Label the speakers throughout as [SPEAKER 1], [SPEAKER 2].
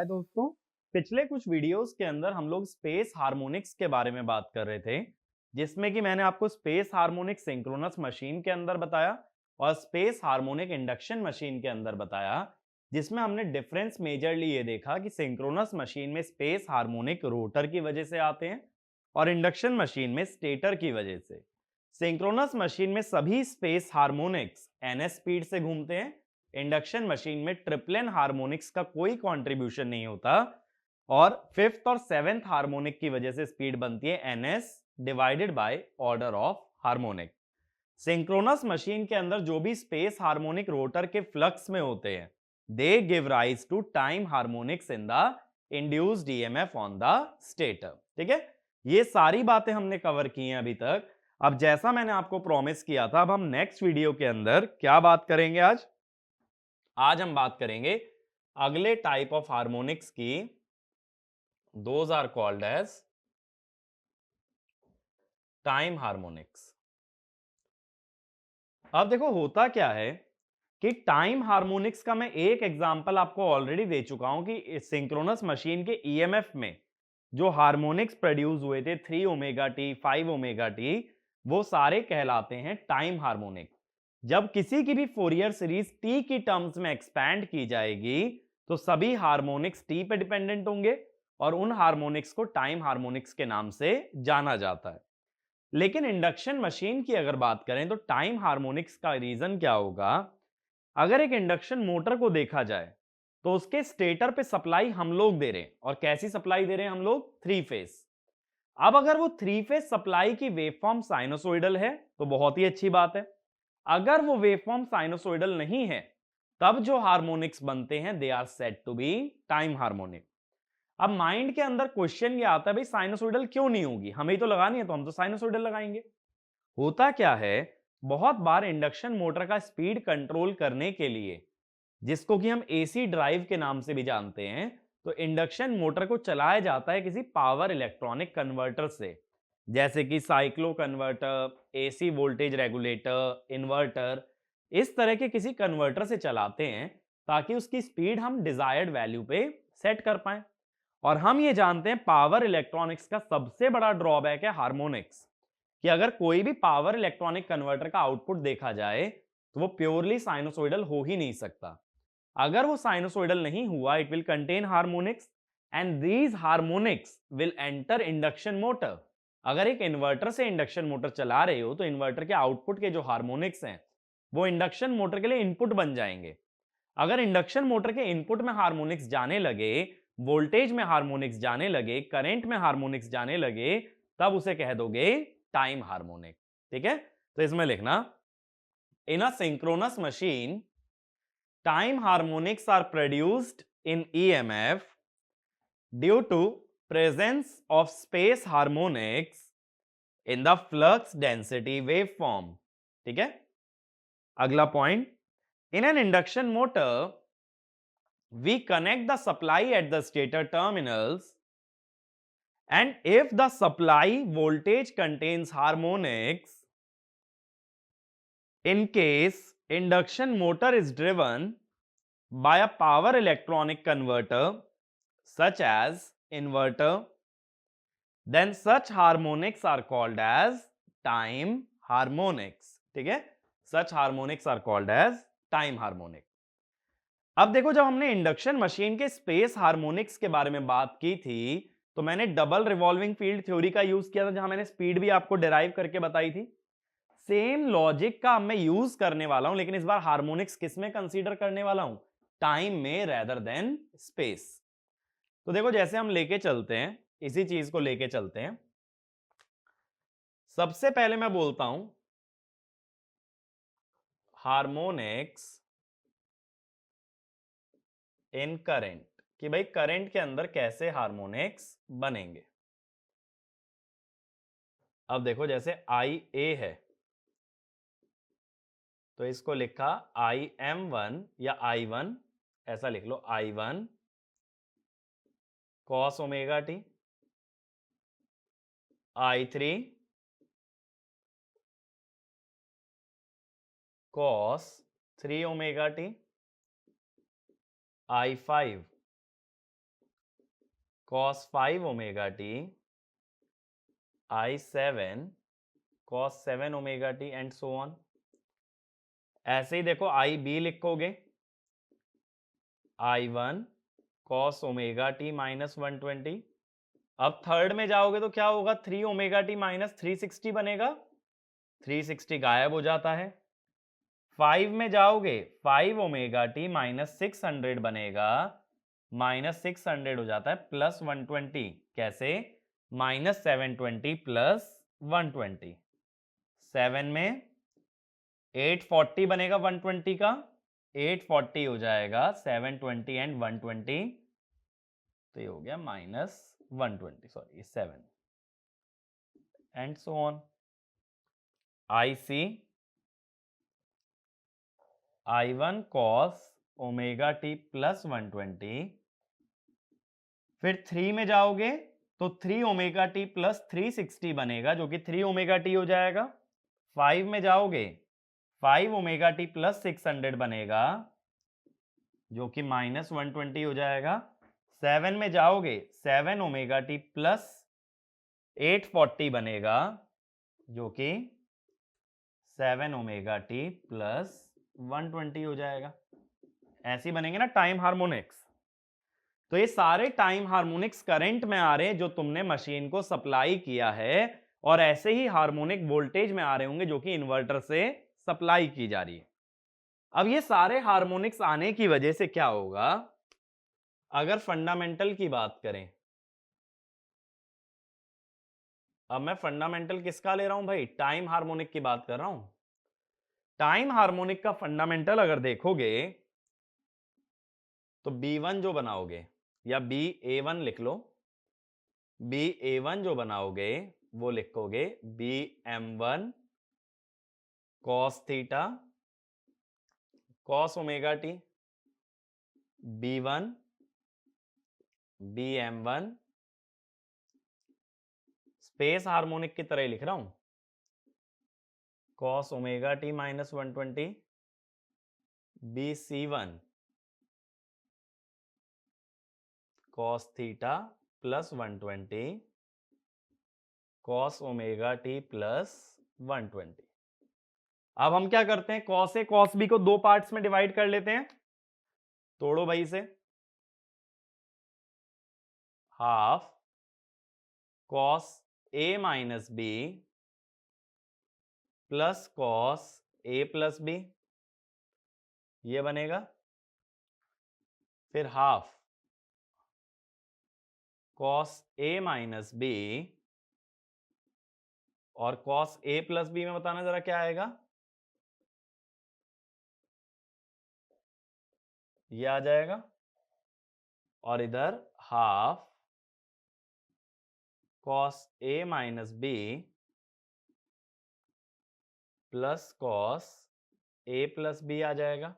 [SPEAKER 1] हाय दोस्तों। पिछले कुछ वीडियोस के अंदर हम लोग स्पेस हार्मोनिक्स के बारे में बात कर रहे थे, जिसमें कि मैंने आपको स्पेस हार्मोनिक सिंक्रोनस मशीन के अंदर बताया और स्पेस हार्मोनिक इंडक्शन मशीन के अंदर बताया, जिसमें हमने डिफरेंस मेजरली ये देखा कि सिंक्रोनस मशीन में स्पेस हार्मोनिक रोटर की वजह से आते हैं और इंडक्शन मशीन में स्टेटर की वजह से। सिंक्रोनस मशीन में सभी स्पेस हार्मोनिक्स ns स्पीड से घूमते हैं। इंडक्शन मशीन में ट्रिपलन हार्मोनिक्स का कोई कंट्रीब्यूशन नहीं होता और फिफ्थ और सेवेंथ हार्मोनिक की वजह से स्पीड बनती है ns divided by order of harmonic. Synchronous machine के अंदर जो भी स्पेस हार्मोनिक रोटर के फ्लक्स में होते हैं, they give rise to time harmonics in the induced EMF on the stator. ठीक है, ये सारी बातें हमने कवर की हैं अभी तक। अब जैसा मैंने आपको प्रॉमिस किया था, अब हम नेक्स्ट वीडियो के अंदर क्या बात करेंगे? आज हम बात करेंगे अगले टाइप ऑफ हार्मोनिक्स की। Those are called as time harmonics. अब देखो होता क्या है कि टाइम हार्मोनिक्स का मैं एक एग्जांपल आपको ऑलरेडी दे चुका हूं कि सिंक्रोनस मशीन के ईएमएफ में जो हार्मोनिक्स प्रोड्यूस हुए थे 3 ओमेगा टी 5 ओमेगा टी, वो सारे कहलाते हैं टाइम हार्मोनिक। जब किसी की भी फोरियर सीरीज टी की टर्म्स में एक्सपैंड की जाएगी तो सभी हार्मोनिक्स टी पे डिपेंडेंट होंगे और उन हार्मोनिक्स को टाइम हार्मोनिक्स के नाम से जाना जाता है। लेकिन इंडक्शन मशीन की अगर बात करें तो टाइम हार्मोनिक्स का रीजन क्या होगा? अगर एक इंडक्शन मोटर को देखा जाए तो उसके स्टेटर पे सप्लाई हम लोग दे रहे हैं, और कैसी सप्लाई दे रहे हैं हम लोग? Three phase. अब अगर वो थ्री फेस सप्लाई की वेवफॉर्म साइनोसोइडल है तो बहुत ही अच्छी बात है। अगर वो वेवफॉर्म साइनोसोइडल नहीं है, तब जो हार्मोनिक्स बनते हैं they are said to be time harmonic. अब माइंड के अंदर क्वेश्चन ये आता है, भाई साइनोसोइडल क्यों नहीं होगी? हमें ही तो लगानी है तो हम तो साइनोसोइडल लगाएंगे। होता क्या है, बहुत बार इंडक्शन मोटर का स्पीड कंट्रोल करने के लिए, जिसको कि हम एसी ड्राइव के नाम से भी जानते हैं, तो इंडक्शन मोटर को चलाया जाता है किसी पावर इलेक्ट्रॉनिक कन्वर्टर से, जैसे कि cyclo converter, AC voltage regulator, inverter. इस तरह के किसी कन्वर्टर से चलाते हैं ताकि उसकी स्पीड हम डिजायर्ड वैल्यू पे सेट कर पाए। और हम ये जानते हैं पावर इलेक्ट्रॉनिक्स का सबसे बड़ा ड्रॉबैक है हार्मोनिक्स, कि अगर कोई भी पावर इलेक्ट्रॉनिक कन्वर्टर का आउटपुट देखा जाए तो वो प्योरली साइनोसॉइडल हो ही नहीं सकता। अगर वो साइनोसॉइडल नहीं हुआ, it will contain harmonics and these harmonics will enter induction motor. अगर एक इन्वर्टर से इंडक्शन मोटर चला रहे हो तो इन्वर्टर के आउटपुट के जो हार्मोनिक्स हैं वो इंडक्शन मोटर के लिए इनपुट बन जाएंगे। अगर इंडक्शन मोटर के इनपुट में हार्मोनिक्स जाने लगे, वोल्टेज में हार्मोनिक्स जाने लगे, करंट में हार्मोनिक्स जाने लगे, तब उसे कह दोगे टाइम हार्मोनिक। ठीक है, तो इसमें लिखना, in a synchronous machine time harmonics are produced in EMF due to presence of space harmonics in the flux density waveform। ठीक है, अगला point, in an induction motor we connect the supply at the stator terminals, and if the supply voltage contains harmonics, in case induction motor is driven by a power electronic converter such as inverter, then such harmonics are called as time harmonics। ठीक है, such harmonics are called as time harmonic। अब देखो, जब हमने induction machine के space harmonics के बारे में बात की थी तो मैंने डबल रिवॉल्विंग फील्ड थ्योरी का यूज किया था, जहां मैंने स्पीड भी आपको डिराइव करके बताई थी। सेम लॉजिक का अब मैं यूज करने वाला हूं, लेकिन इस बार हार्मोनिक्स किस में कंसीडर करने वाला हूं? टाइम में रेदर देन स्पेस। तो देखो, जैसे हम लेके चलते हैं, इसी चीज को लेके चलते हैं। सबसे पहले मैं बोलता हूं हार्मोनिक्स इन करंट, कि भाई करंट के अंदर कैसे हार्मोनिक्स बनेंगे। अब देखो, जैसे आई ए है तो इसको लिखा आई एम वन या आई वन, ऐसा लिख लो, I one cos omega T, I three cos 3 omega T, I five cos 5 omega T, I7 cos 7 omega T and so on. ऐसे ही देखो IB लिखोगे, I1 cos omega T minus 120। अब third में जाओगे तो क्या होगा, 3 ओमेगा टी माइनस 360 बनेगा, 360 गायब हो जाता है। 5 में जाओगे, 5 ओमेगा टी माइनस 600 बनेगा, माइनस 600 हो जाता है प्लस 120। कैसे, माइनस 720 प्लस 120। 7 में 840 बनेगा 120 का, 840 हो जाएगा 720 एंड 120, तो ये हो गया minus 120, sorry 7 and so on. IC I1 cos omega T plus 120, फिर 3 में जाओगे तो 3 ओमेगा टी प्लस 360 बनेगा, जो कि 3 ओमेगा टी हो जाएगा। 5 में जाओगे, 5 ओमेगा टी प्लस 600 बनेगा, जो कि माइनस 120 हो जाएगा। 7 में जाओगे, 7 ओमेगा टी प्लस 840 बनेगा, जो कि 7 ओमेगा टी प्लस 120 हो जाएगा। ऐसे ही बनेंगे ना टाइम हार्मोनिक्स। तो ये सारे टाइम हार्मोनिक्स करंट में आ रहे हैं जो तुमने मशीन को सप्लाई किया है, और ऐसे ही हार्मोनिक वोल्टेज में आ रहे होंगे जो कि इन्वर्टर से सप्लाई की जा रही है। अब ये सारे हार्मोनिक्स आने की वजह से क्या होगा, अगर फंडामेंटल की बात करें, अब मैं फंडामेंटल किसका ले रहा हूं भाई, टाइम हार्मोनिक की बात कर रहा हूं। टाइम हार्मोनिक का फंडामेंटल अगर देखोगे तो B1 जो बनाओगे, या BA1 लिख लो, BA1 जो बनाओगे वो लिखोगे BM1 cos theta cos omega T, B1 BM1 space harmonic की तरह ही लिख रहा हूं, cos omega T minus 120, BC1 cos theta plus 120 cos omega T plus 120। अब हम क्या करते हैं, cos A cos B को दो पार्ट्स में डिवाइड कर लेते हैं, तोड़ो भाई से, half cos A minus B plus cos A plus B, ये बनेगा। फिर half cos A minus B और cos A प्लस B में बताना जरा क्या आएगा, ये आ जाएगा। और इधर half cos A minus B plus cos A plus B आ जाएगा।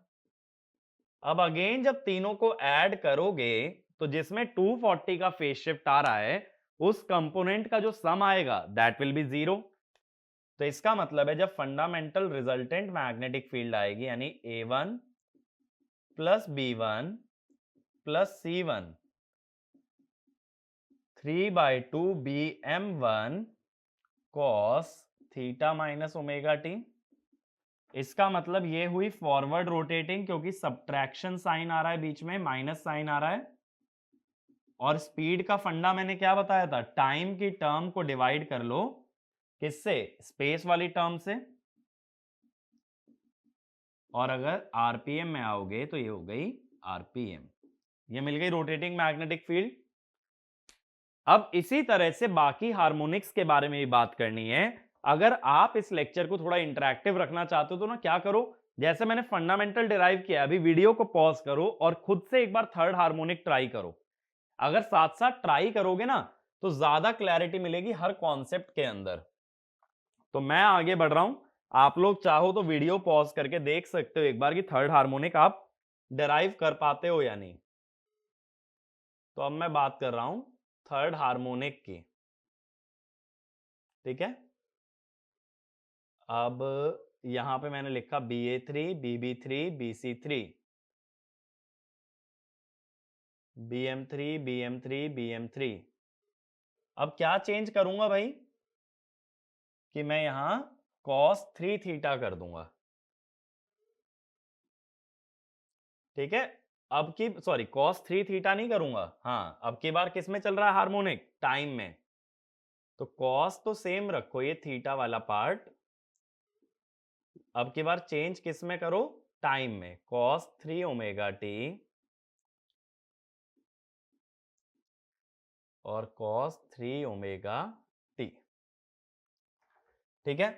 [SPEAKER 1] अब अगेन जब तीनों को ऐड करोगे तो जिसमें 240 का फेज शिफ्ट आ रहा है, उस कंपोनेंट का जो सम आएगा दैट विल बी 0। तो इसका मतलब है जब फंडामेंटल रिजल्टेंट मैग्नेटिक फील्ड आएगी, यानी A1 plus B1 plus C1 3/2 BM1 cos theta minus omega T. इसका मतलब ये हुई फॉरवर्ड रोटेटिंग, क्योंकि सब्ट्रैक्शन साइन आ रहा है बीच में, माइनस साइन आ रहा है। और स्पीड का फंडा मैंने क्या बताया था, टाइम की टर्म को डिवाइड कर लो किससे, स्पेस वाली टर्म से, और अगर आरपीएम में आओगे तो ये हो गई आरपीएम, ये मिल गई रोटेटिंग मैग्नेटिक फील्ड। अब इसी तरह से बाकी हार्मोनिक्स के बारे में भी बात करनी है। अगर आप इस लेक्चर को थोड़ा इंटरेक्टिव रखना चाहते हो तो ना क्या करो, जैसे मैंने फंडामेंटल डिराइव किया, अभी वीडियो को पॉज करो और खुद से एक बार थर्ड हार्मोनिक ट्राई करो। अगर साथ साथ ट्राई करोगे ना तो ज्यादा क्लैरिटी मिलेगी हर कॉन्सेप्ट के अंदर। तो मैं आगे बढ़ रहा हूं, आप लोग चाहो तो वीडियो पॉज करके देख सकते हो एक बार कि थर्ड हार्मोनिक आप डिराइव कर पाते हो या नहीं। तो अब मैं बात कर रहा हूं थर्ड हार्मोनिक की, ठीक है। अब यहां पे मैंने लिखा BA3 BB3 BC3, BM3 BM3 BM3। अब क्या चेंज करूंगा भाई कि मैं यहां cos 3 थीटा कर दूंगा। ठीक है, अब की सॉरी cos 3 थीटा नहीं करूंगा। हाँ, अब की बार किस में चल रहा है हार्मोनिक? टाइम में। तो cos तो सेम रखो, ये थीटा वाला पार्ट। अब की बार चेंज किस में करो? टाइम में। cos 3 ओमेगा टी और cos 3 ओमेगा टी। ठीक है,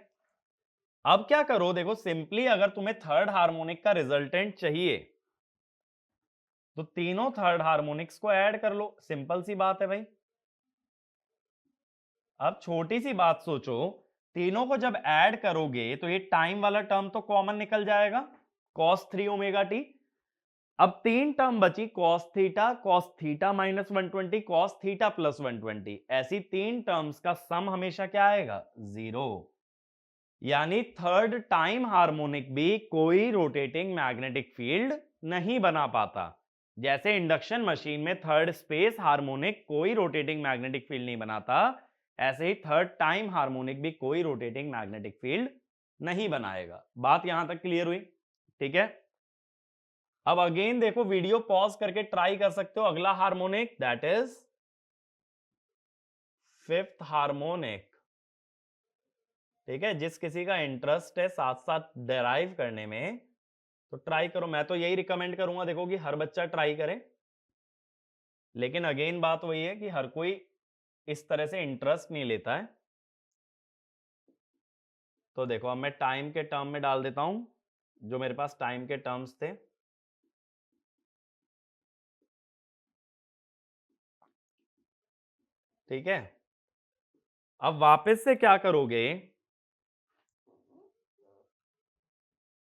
[SPEAKER 1] अब क्या करो, देखो सिंपली अगर तुम्हें थर्ड हार्मोनिक का रिजल्टेंट चाहिए तो तीनों थर्ड हार्मोनिक्स को ऐड कर लो। सिंपल सी बात है भाई। अब छोटी सी बात सोचो, तीनों को जब ऐड करोगे तो ये टाइम वाला टर्म तो कॉमन निकल जाएगा, cos 3 ओमेगा टी। अब तीन टर्म बची, cos theta minus 120, cos theta plus 120। ऐसी तीन टर्म्स का सम हमेशा क्या आएगा? 0। यानी थर्ड टाइम हार्मोनिक भी कोई रोटेटिंग मैग्नेटिक फील्ड नहीं बना पाता। जैसे इंडक्शन मशीन में थर्ड स्पेस हार्मोनिक कोई रोटेटिंग मैग्नेटिक फील्ड नहीं बनाता, ऐसे ही थर्ड टाइम हार्मोनिक भी कोई रोटेटिंग मैग्नेटिक फील्ड नहीं बनाएगा। बात यहां तक क्लियर हुई? ठीक है, अब अगेन देखो, वीडियो पॉज करके ट्राई कर सकते हो। अगला harmonic that is fifth harmonic. ठीक है, जिस किसी का इंटरेस्ट है साथ साथ डेराइव करने में तो ट्राई करो। मैं तो यही रिकमेंड करूंगा देखो कि हर बच्चा ट्राई करे, लेकिन अगेन बात वही है कि हर कोई इस तरह से इंटरेस्ट नहीं लेता है। तो देखो, अब मैं टाइम के टर्म में डाल देता हूं, जो मेरे पास टाइम के टर्म्स थे। ठीक है, अब वापस से क्या करोगे,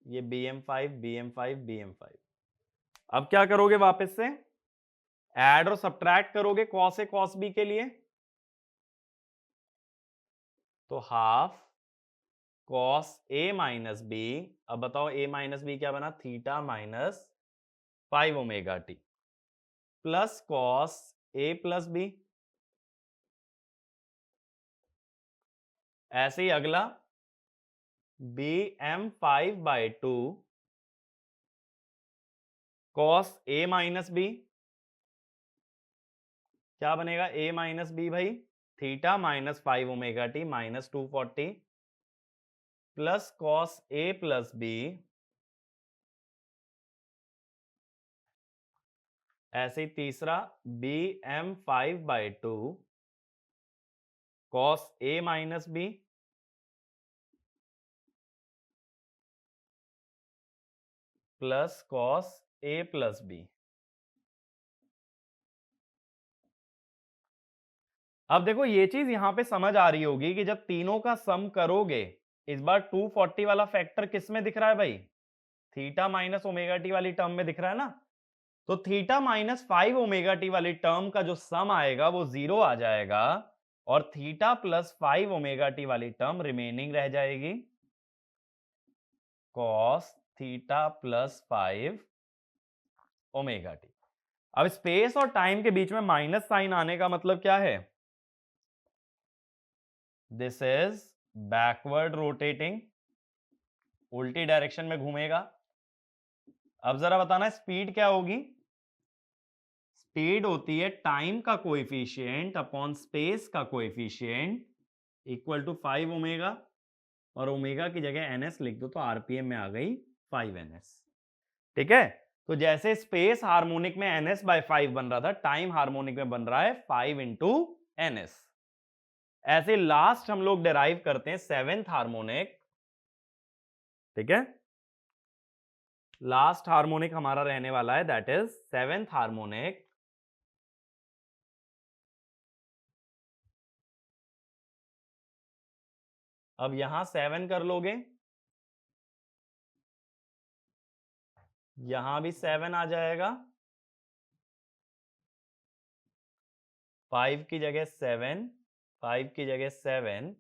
[SPEAKER 1] ये BM5 BM5 BM5। अब क्या करोगे? वापस से ऐड और सब्ट्रैक्ट करोगे cos A cos B के लिए। तो half cos A minus B. अब बताओ A माइनस बी क्या बना? Theta minus 5 omega T plus cos A plus B. ऐसे ही अगला BM5/2 cos A minus B. क्या बनेगा? A माइनस बी भाई, theta minus 5 omega T minus 240 plus cos A plus B. ऐसे ही तीसरा BM5/2 cos A minus B plus cos A plus B. अब देखो, ये चीज यहां पे समझ आ रही होगी कि जब तीनों का सम करोगे, इस बार 240 वाला फैक्टर किस में दिख रहा है भाई? थीटा माइनस ओमेगा टी वाली टर्म में दिख रहा है ना। तो थीटा माइनस 5 ओमेगा टी वाली टर्म का जो सम आएगा वो 0 आ जाएगा और थीटा प्लस 5 ओमेगा टी वाली टर्म रिमेनिंग रह जाएगी, cos theta plus 5 omega T. अब स्पेस और टाइम के बीच में माइनस साइन आने का मतलब क्या है? दिस इज बैकवर्ड रोटेटिंग, उल्टी डायरेक्शन में घूमेगा। अब जरा बताना स्पीड क्या होगी? स्पीड होती है टाइम का कोएफिशिएंट अपॉन स्पेस का कोएफिशिएंट इक्वल टू 5 ओमेगा, और ओमेगा की जगह ns लिख दो तो आरपीएम में आ गई 5ns। ठीक है, तो जैसे स्पेस हार्मोनिक में ns/5 बन रहा था, टाइम हार्मोनिक में बन रहा है 5 इंटू ns। ऐसे लास्ट हम लोग डिराइव करते हैं सेवेंथ हार्मोनिक। ठीक है, लास्ट हार्मोनिक हमारा रहने वाला है दैट इज सेवेंथ हार्मोनिक। अब यहां 7 कर लोगे, यहां भी 7 आ जाएगा, 5 की जगह 7, 5 की जगह 7,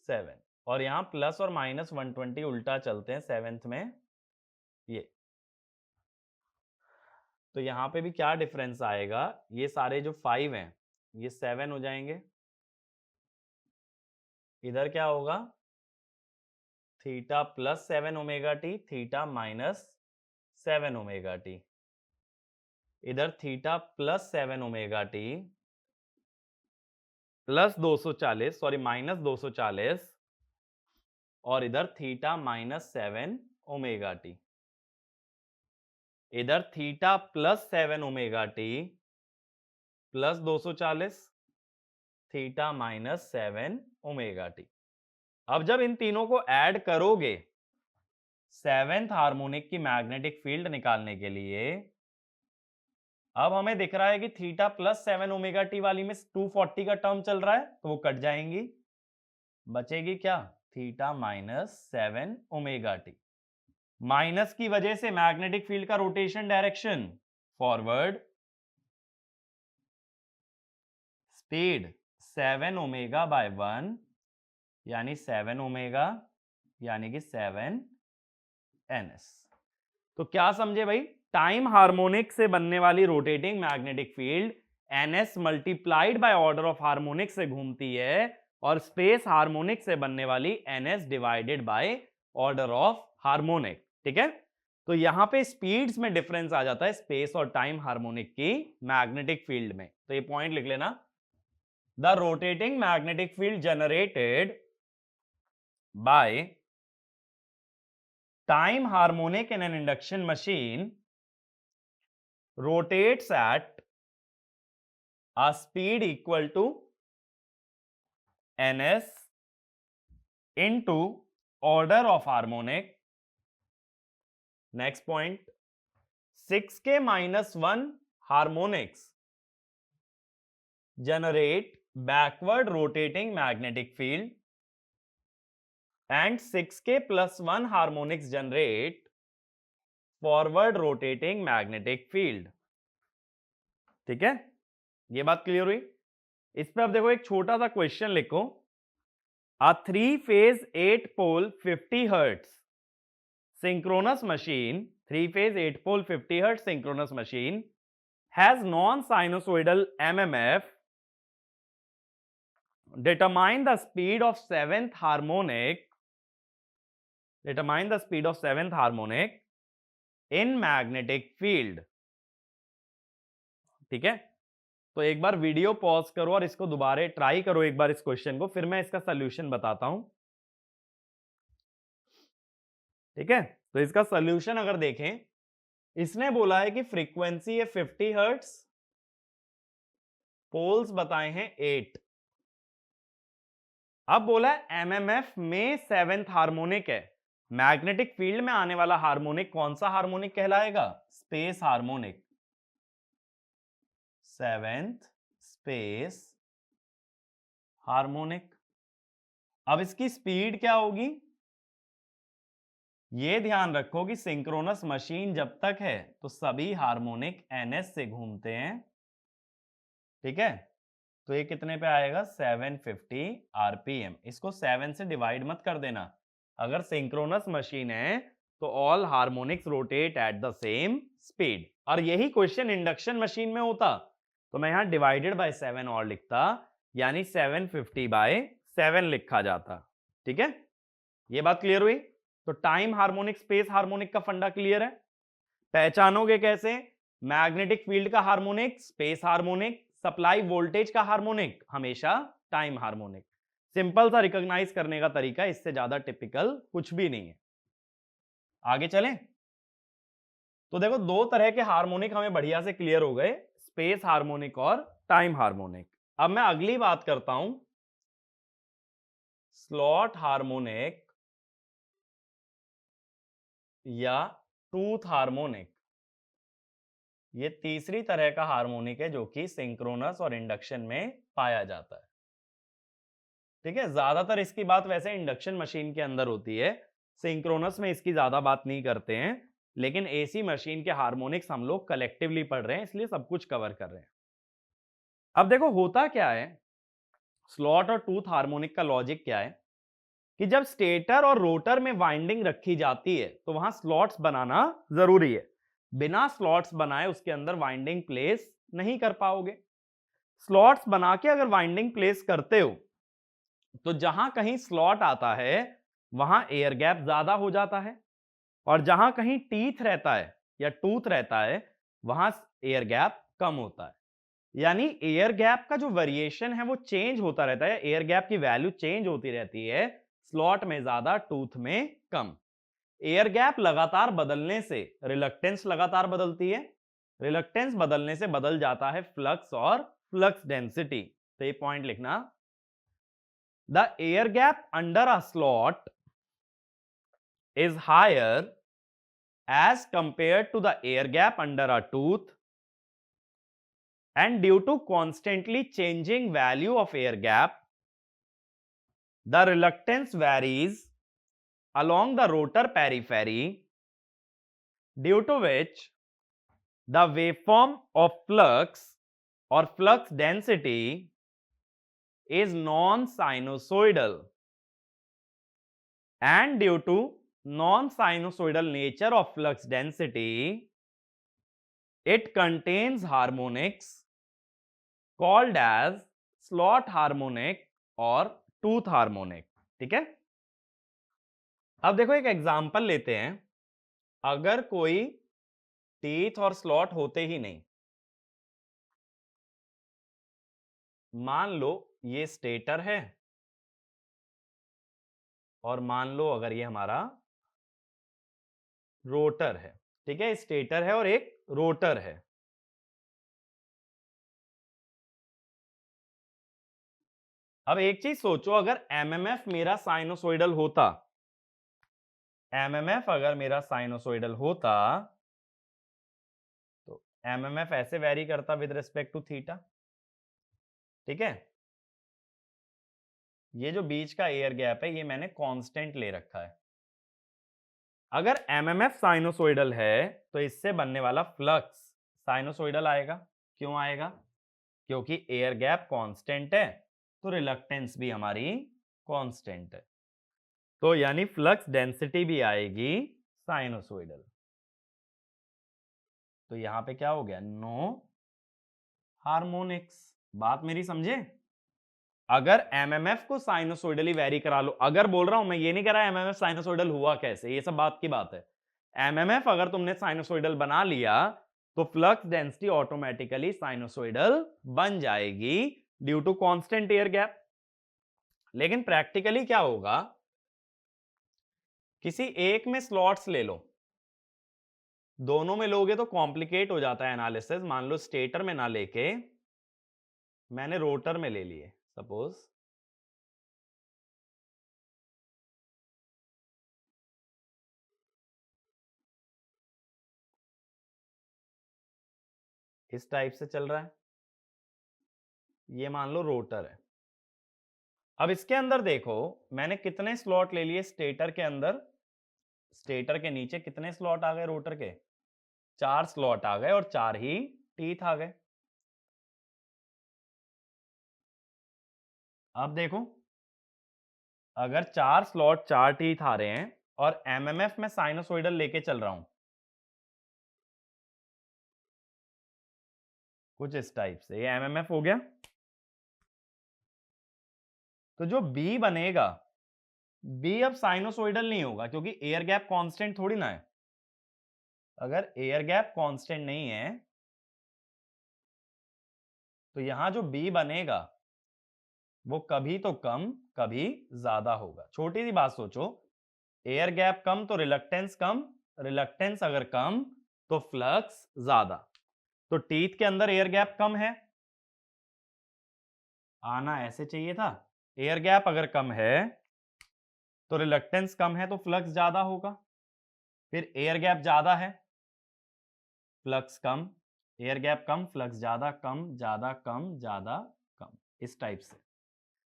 [SPEAKER 1] 7, और यहां प्लस और माइनस 120 उल्टा चलते हैं सेवेंथ में। ये तो यहां पे भी क्या डिफरेंस आएगा, ये सारे जो 5 हैं ये 7 हो जाएंगे, इधर क्या होगा theta plus 7 omega T, theta minus 7 omega T, इधर theta plus 7 omega T plus 240 sorry minus 240 और इधर थीटा माइनस 7 ओमेगा टी, इधर theta plus 7 omega T plus 240 theta minus 7 omega T. अब जब इन तीनों को ऐड करोगे सेवेंथ हार्मोनिक की मैग्नेटिक फील्ड निकालने के लिए, अब हमें दिख रहा है कि थीटा प्लस 7 ओमेगा टी वाली में 240 का टर्म चल रहा है तो वो कट जाएंगी, बचेगी क्या theta minus 7 omega T. Minus की वजह से मैग्नेटिक फील्ड का rotation direction forward, speed 7 omega by 1 यानी 7 ओमेगा यानी कि 7 ns। तो क्या समझे भाई, टाइम हार्मोनिक से बनने वाली rotating magnetic field ns multiplied by order of harmonic से घूमती है और स्पेस हार्मोनिक से बनने वाली ns divided by order of harmonic. ठीक है, तो यहां पे स्पीड्स में डिफरेंस आ जाता है स्पेस और टाइम हार्मोनिक की मैग्नेटिक फील्ड में। तो ये पॉइंट लिख लेना, the rotating magnetic field generated by time harmonic in an induction machine rotates at a speed equal to ns into order of harmonic। next point, 6k minus 1 harmonics generate backward rotating magnetic field and 6k plus 1 harmonics generate forward rotating magnetic field. ठीक है, ये बात clear हुई। इस पे अब देखो एक छोटा सा क्वेश्चन लिखो, अ 3 phase 8 pole 50 hertz synchronous machine, 3 phase 8 pole 50 hertz synchronous machine has non-sinusoidal MMF, determine the speed of 7th harmonic, determine the speed of 7th harmonic in magnetic field। ठीक है, तो एक बार वीडियो पॉज करो और इसको दोबारा try करो एक बार इस क्वेश्चन को, फिर मैं इसका सॉल्यूशन बताता हूं। ठीक है, तो इसका सॉल्यूशन अगर देखें, इसने बोला है कि फ्रीक्वेंसी है 50 हर्ट्ज, पोल्स बताए हैं 8, अब बोला है एमएमएफ में 7th हार्मोनिक है, मैग्नेटिक फील्ड में आने वाला हार्मोनिक कौन सा हार्मोनिक कहलाएगा, space harmonic, 7th space harmonic. अब इसकी स्पीड क्या होगी, ये ध्यान रखो कि सिंक्रोनस मशीन जब तक है तो सभी हार्मोनिक ns से घूमते हैं। ठीक है, तो ये कितने पे आएगा 750 आरपीएम। इसको 7 से डिवाइड मत कर देना, अगर सिंक्रोनस मशीन है तो all harmonics rotate at the same speed. और यही क्वेश्चन इंडक्शन मशीन में होता तो मैं यहां डिवाइडेड बाय 7 और लिखता, यानी 750 बाय 7 लिखा जाता। ठीक है, ये बात क्लियर हुई। तो टाइम हार्मोनिक स्पेस हार्मोनिक का फंडा क्लियर है। पहचानोगे कैसे, मैग्नेटिक फील्ड का harmonic space harmonic, supply voltage का हार्मोनिक हमेशा टाइम हार्मोनिक। सिंपल सा रिकॉग्नाइज करने का तरीका, इससे ज्यादा टिपिकल कुछ भी नहीं है। आगे चलें, तो देखो दो तरह के हार्मोनिक हमें बढ़िया से क्लियर हो गए, स्पेस हार्मोनिक और टाइम हार्मोनिक। अब मैं अगली बात करता हूं स्लॉट हार्मोनिक या टूथ हार्मोनिक। ये तीसरी तरह का हार्मोनिक है जो कि सिंक्रोनस और इंडक्शन में पाया जाता है। ठीक है, ज्यादातर इसकी बात वैसे इंडक्शन मशीन के अंदर होती है, सिंक्रोनस में इसकी ज्यादा बात नहीं करते हैं, लेकिन एसी मशीन के हार्मोनिक्स हम लोग कलेक्टिवली पढ़ रहे हैं इसलिए सब कुछ कवर कर रहे हैं। अब देखो होता क्या है, स्लॉट और टूथ हार्मोनिक का लॉजिक क्या है कि जब स्टेटर और रोटर में वाइंडिंग रखी जाती है तो वहां स्लॉट्स बनाना जरूरी है। बिना स्लॉट्स बनाए उसके अंदर वाइंडिंग प्लेस नहीं कर पाओगे। स्लॉट्स बना के अगर वाइंडिंग प्लेस करते हो तो जहां कहीं स्लॉट आता है वहां एयर गैप ज्यादा हो जाता है, और जहां कहीं टीथ रहता है या टूथ रहता है वहां एयर गैप कम होता है। यानी एयर गैप का जो वेरिएशन है वो चेंज होता रहता है, एयर गैप की वैल्यू चेंज होती रहती है, स्लॉट में ज्यादा टूथ में कम। एयर गैप लगातार बदलने से रिलक्टेंस लगातार बदलती है, रिलक्टेंस बदलने से बदल जाता है फ्लक्स और फ्लक्स डेंसिटी। तो ये पॉइंट लिखना, the air gap under a slot is higher as compared to the air gap under a tooth, and due to constantly changing value of air gap, the reluctance varies along the rotor periphery, due to which the waveform of flux or flux density is non-sinusoidal, and due to non-sinusoidal nature of flux density, it contains harmonics called as slot harmonic और tooth harmonic. ठीक है, अब देखो एक example लेते हैं। अगर कोई टीथ और स्लॉट होते ही नहीं, मान लो ये स्टेटर है और मान लो अगर ये हमारा रोटर है। ठीक है, स्टेटर है और एक रोटर है। अब एक चीज सोचो, अगर एमएमएफ मेरा साइनोसोइडल होता, एमएमएफ अगर मेरा साइनोसोइडल होता तो एमएमएफ ऐसे वेरी करता विद रिस्पेक्ट टू थीटा। ठीक है, ये जो बीच का एयर गैप है ये मैंने कांस्टेंट ले रखा है। अगर एमएमएफ साइनोसोइडल है तो इससे बनने वाला फ्लक्स साइनोसोइडल आएगा। क्यों आएगा? क्योंकि एयर गैप कांस्टेंट है तो रिलक्टेंस भी हमारी कांस्टेंट है, तो यानी फ्लक्स डेंसिटी भी आएगी साइनोसोइडल। तो यहां पे क्या हो गया? No harmonics. बात मेरी समझे? अगर एमएमएफ को साइनोसोइडली वेरी करा लो, अगर बोल रहा हूं मैं, ये नहीं कह रहा एमएमएफ साइनोसोइडल हुआ कैसे, ये सब बात की बात है। एमएमएफ अगर तुमने साइनोसोइडल बना लिया तो फ्लक्स डेंसिटी ऑटोमेटिकली साइनोसोइडल बन जाएगी due to constant air gap. लेकिन प्रैक्टिकली क्या होगा, किसी एक में स्लॉट्स ले लो, दोनों में लोगे तो कॉम्प्लिकेट हो जाता है एनालिसिस। मान लो स्टेटर में ना लेके मैंने रोटर में ले लिए सपोज, इस टाइप से चल रहा है, ये मान लो रोटर है। अब इसके अंदर देखो मैंने कितने स्लॉट ले लिए स्टेटर के अंदर, स्टेटर के नीचे कितने स्लॉट आ गए रोटर के? 4 स्लॉट आ गए और 4 ही टीथ आ गए। अब देखो अगर 4 स्लॉट 4 टीथ आ रहे हैं और एमएमएफ में साइनोसोइडल लेके चल रहा हूं कुछ इस टाइप से, ये एमएमएफ हो गया। तो जो बी बनेगा, बी अब साइनोसोइडल नहीं होगा क्योंकि एयर गैप कांस्टेंट थोड़ी ना है। अगर एयर गैप कांस्टेंट नहीं है तो यहां जो बी बनेगा वो कभी तो कम कभी ज्यादा होगा। छोटी सी बात सोचो, एयर गैप कम तो रिलक्टेंस कम, रिलक्टेंस अगर कम तो फ्लक्स ज्यादा। तो टीथ के अंदर एयर गैप कम है, आना ऐसे चाहिए था। एयर गैप अगर कम है तो रिलक्टेंस कम है तो फ्लक्स ज्यादा होगा। फिर एयर गैप ज्यादा है, फ्लक्स कम, एयर गैप कम, फ्लक्स ज्यादा, कम ज्यादा कम ज्यादा कम, इस टाइप से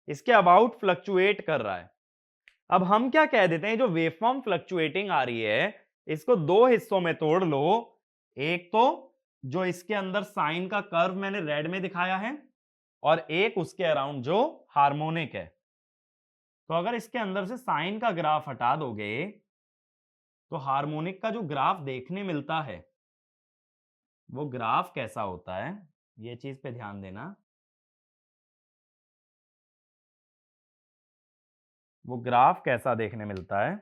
[SPEAKER 1] इसके अबाउट फ्लक्चुएट कर रहा है। अब हम क्या कह देते हैं, जो वेवफॉर्म फ्लक्चुएटिंग आ रही है इसको दो हिस्सों में तोड़ लो। एक तो जो इसके अंदर साइन का कर्व मैंने रेड में दिखाया है, और एक उसके अराउंड जो हार्मोनिक है। तो अगर इसके अंदर से साइन का ग्राफ हटा दोगे तो हार्मोनिक का जो ग्राफ देखने मिलता है वो ग्राफ कैसा होता है, ये चीज पे ध्यान देना। वो ग्राफ कैसा देखने मिलता है,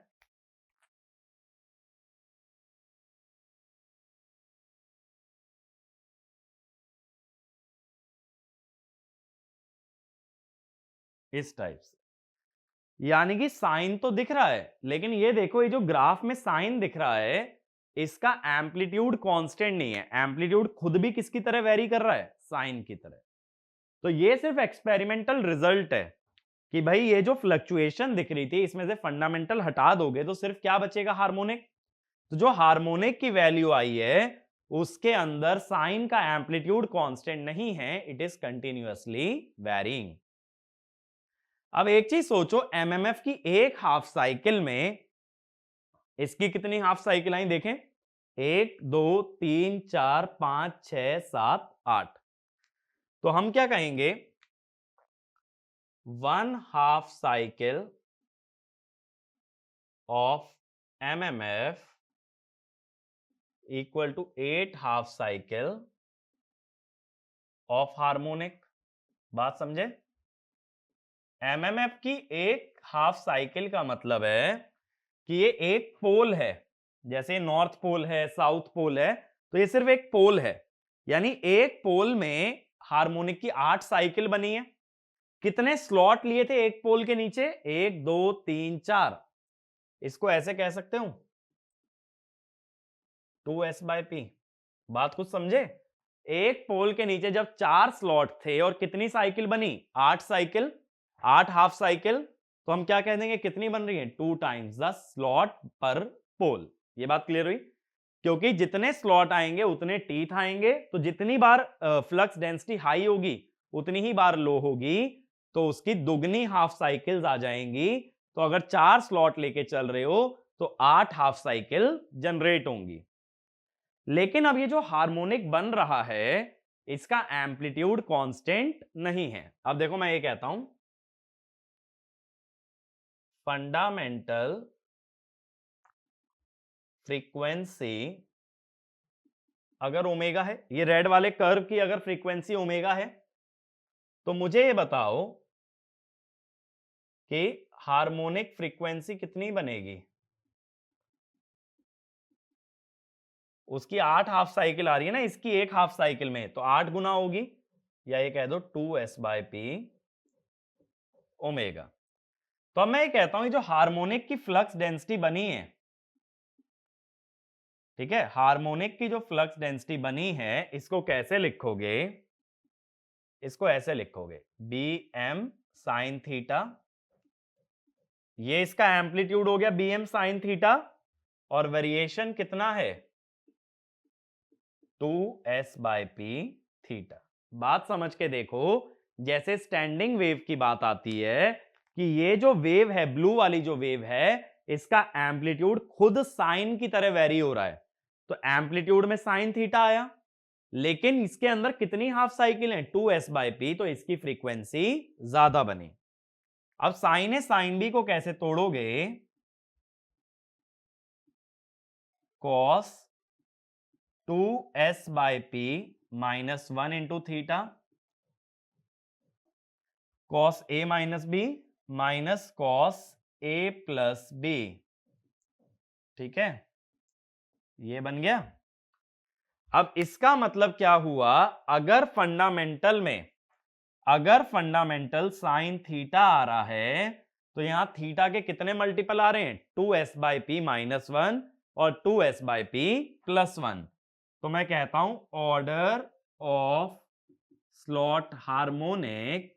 [SPEAKER 1] इस टाइप से। यानी कि साइन तो दिख रहा है, लेकिन ये देखो, ये जो ग्राफ में साइन दिख रहा है, इसका एम्पलीट्यूड कांस्टेंट नहीं है। एम्पलीट्यूड खुद भी किसकी तरह वेरी कर रहा है, साइन की तरह। तो ये सिर्फ एक्सपेरिमेंटल रिजल्ट है कि भाई ये जो फ्लक्चुएशन दिख रही थी, इसमें से फंडामेंटल हटा दोगे तो सिर्फ क्या बचेगा, हार्मोनिक। तो जो हार्मोनिक की वैल्यू आई है, उसके अंदर साइन का एम्पलीट्यूड कांस्टेंट नहीं है, इट इज कंटिन्यूअसली वेरिंग। अब एक चीज सोचो, एमएमएफ की एक हाफ साइकिल में इसकी कितनी हाफ साइकिल आई देखें, 1 2 3 4 5 6 7 8। तो हम क्या कहेंगे, 1/2 cycle of MMF equal to 8 half cycle of harmonic. बात समझे? एमएमएफ की एक हाफ साइकिल का मतलब है कि ये एक पोल है, जैसे नॉर्थ पोल है, साउथ पोल है, तो ये सिर्फ एक पोल है। यानी एक पोल में हार्मोनिक की 8 साइकिल बनी है। कितने स्लॉट लिए थे एक पोल के नीचे, 1 2 3 4। इसको ऐसे कह सकते हो 2s/p। बात कुछ समझे? एक पोल के नीचे जब 4 स्लॉट थे और कितनी साइकिल बनी, 8 साइकिल, 8 हाफ साइकिल, तो हम क्या कह देंगे, कितनी बन रही है, 2 टाइम्स द स्लॉट पर पोल। ये बात क्लियर हुई? क्योंकि जितने स्लॉट आएंगे उतने टीथ आएंगे, तो जितनी बार फ्लक्स डेंसिटी हाई होगी उतनी ही बार लो होगी, तो उसकी दुगनी हाफ साइकिल्स आ जाएंगी। तो अगर 4 स्लॉट लेके चल रहे हो तो 8 हाफ साइकिल जनरेट होंगी। लेकिन अब ये जो हार्मोनिक बन रहा है, इसका एम्पलीट्यूड कांस्टेंट नहीं है। अब देखो, मैं ये कहता हूं फंडामेंटल फ्रीक्वेंसी अगर ओमेगा है, ये रेड वाले कर्व की अगर फ्रीक्वेंसी ओमेगा है, तो मुझे ये बताओ कि हार्मोनिक फ्रीक्वेंसी कितनी बनेगी। उसकी 8 हाफ साइकिल आ रही है ना, इसकी एक हाफ साइकिल में, तो 8 गुना होगी, या ये कह दो 2s/p ओमेगा। तो अब मैं ये कहता हूं, ये जो हार्मोनिक की फ्लक्स डेंसिटी बनी है, ठीक है, हार्मोनिक की जो फ्लक्स डेंसिटी बनी है, इसको कैसे लिखोगे, इसको ऐसे लिखोगे bm साइन थीटा, ये इसका एम्पलीट्यूड हो गया bm साइन थीटा, और वेरिएशन कितना है, 2s/p थीटा। बात समझ के देखो, जैसे स्टैंडिंग वेव की बात आती है कि ये जो वेव है, ब्लू वाली जो वेव है, इसका एम्पलीट्यूड खुद साइन की तरह वेरी हो रहा है, तो एम्पलीट्यूड में साइन थीटा आया, लेकिन इसके अंदर कितनी हाफ साइकिल है, 2s/p, तो इसकी फ्रीक्वेंसी ज्यादा बनी। अब साइन ए साइन बी को कैसे तोड़ोगे, cos 2s/p -1 into theta, cos a minus B minus cos a plus B. ठीक है, ये बन गया। अब इसका मतलब क्या हुआ, अगर फंडामेंटल साइन थीटा आ रहा है, तो यहां थीटा के कितने मल्टीपल आ रहे हैं, 2s/p -1 और 2s/p +1। तो मैं कहता हूं order of slot harmonic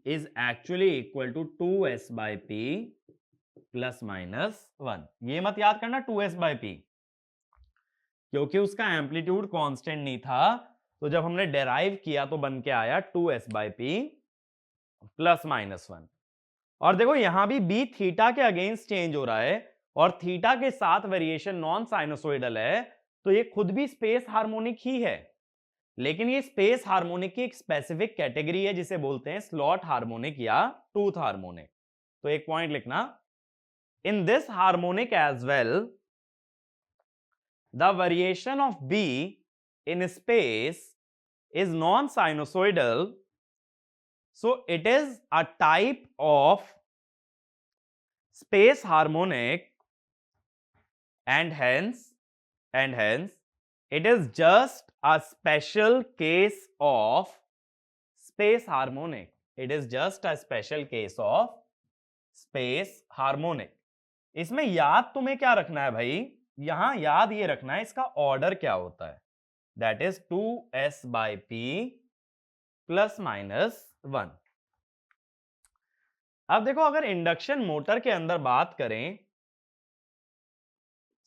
[SPEAKER 1] is actually equal to 2s/p ±1। ये मत याद करना 2s/p, क्योंकि उसका एम्पलीट्यूड कांस्टेंट नहीं था, तो जब हमने डेराइव किया तो बन के आया 2s/p ±1। और देखो, यहां भी b थीटा के अगेंस्ट चेंज हो रहा है, और थीटा के साथ वेरिएशन नॉन साइनोसोइडल है, तो ये खुद भी स्पेस हार्मोनिक ही है। लेकिन ये स्पेस हार्मोनिक की एक स्पेसिफिक कैटेगरी है, जिसे बोलते हैं स्लॉट हार्मोनिक या टूथ हार्मोनिक। तो एक पॉइंट लिखना, in this harmonic as well the variation of B in space is non-sinusoidal, so it is a type of space harmonic, and hence it is just a special case of space harmonic. It is just a special case of space harmonic. इसमें याद तुम्हें क्या रखना है भाई, यहां याद ये रखना है इसका ऑर्डर क्या होता है, दैट इज 2s/p ±1। अब देखो, अगर इंडक्शन मोटर के अंदर बात करें,